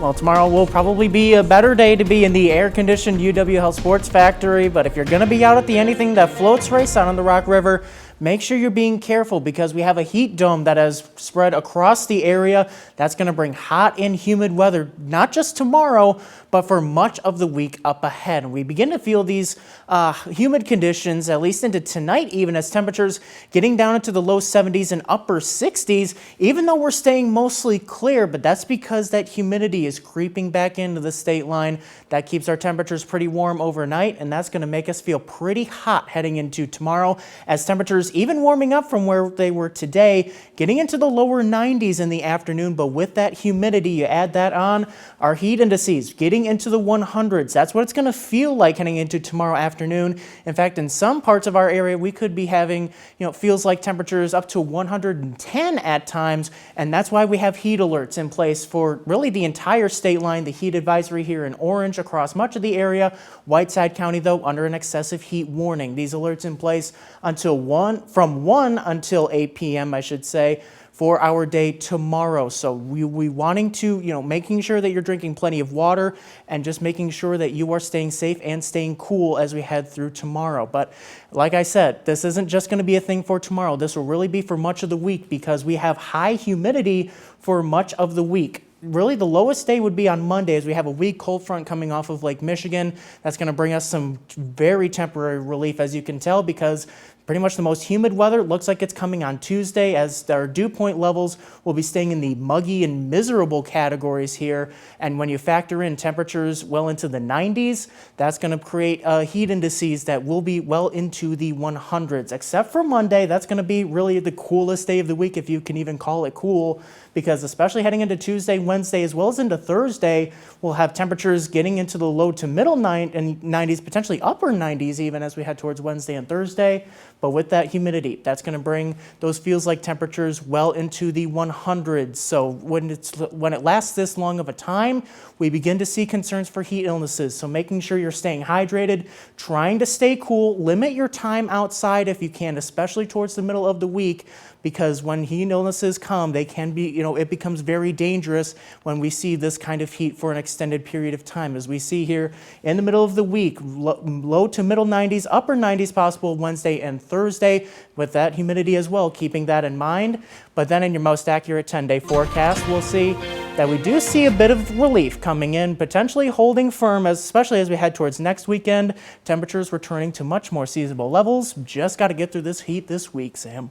Well, tomorrow will probably be a better day to be in the air-conditioned UW Health Sports Factory, but if you're going to be out at the Anything That Floats race out on the Rock River, make sure you're being careful because we have a heat dome that has spread across the area. That's going to bring hot and humid weather, not just tomorrow, but for much of the week up ahead. We begin to feel these humid conditions, at least into tonight, even as temperatures getting down into the low 70s and upper 60s, even though we're staying mostly clear, but that's because that humidity is creeping back into the state line. That keeps our temperatures pretty warm overnight, and that's going to make us feel pretty hot heading into tomorrow as temperatures even warming up from where they were today, getting into the lower 90s in the afternoon. But with that humidity, you add that on, our heat indices getting into the 100s. That's what it's going to feel like heading into tomorrow afternoon. In fact, in some parts of our area, we could be having, feels like temperatures up to 110 at times, and that's why we have heat alerts in place for really the entire state line. The heat advisory here in orange across much of the area. Whiteside County, though, under an excessive heat warning. These alerts in place from 1 until 8 p.m., I should say, for our day tomorrow. So we wanting to, making sure that you're drinking plenty of water and just making sure that you are staying safe and staying cool as we head through tomorrow. But like I said, this isn't just going to be a thing for tomorrow. This will really be for much of the week because we have high humidity for much of the week. Really, the lowest day would be on Monday as we have a weak cold front coming off of Lake Michigan. That's going to bring us some very temporary relief, as you can tell, because pretty much the most humid weather looks like it's coming on Tuesday, as our dew point levels will be staying in the muggy and miserable categories here. And when you factor in temperatures well into the 90s, that's going to create heat indices that will be well into the 100s. Except for Monday, that's going to be really the coolest day of the week, if you can even call it cool, because especially heading into Tuesday, Wednesday, as well as into Thursday, we'll have temperatures getting into the low to middle 90s, potentially upper 90s even as we head towards Wednesday and Thursday. But with that humidity, that's going to bring those feels like temperatures well into the 100s. So when it lasts this long of a time, we begin to see concerns for heat illnesses. So making sure you're staying hydrated, trying to stay cool, limit your time outside if you can, especially towards the middle of the week, because when heat illnesses come, they can be, it becomes very dangerous when we see this kind of heat for an extended period of time. As we see here in the middle of the week, low to middle 90s, upper 90s possible Wednesday and Thursday, with that humidity as well, keeping that in mind. But then in your most accurate 10-day forecast, we'll see that we do see a bit of relief coming in, potentially holding firm, especially as we head towards next weekend. Temperatures returning to much more seasonable levels. Just got to get through this heat this week, Sam.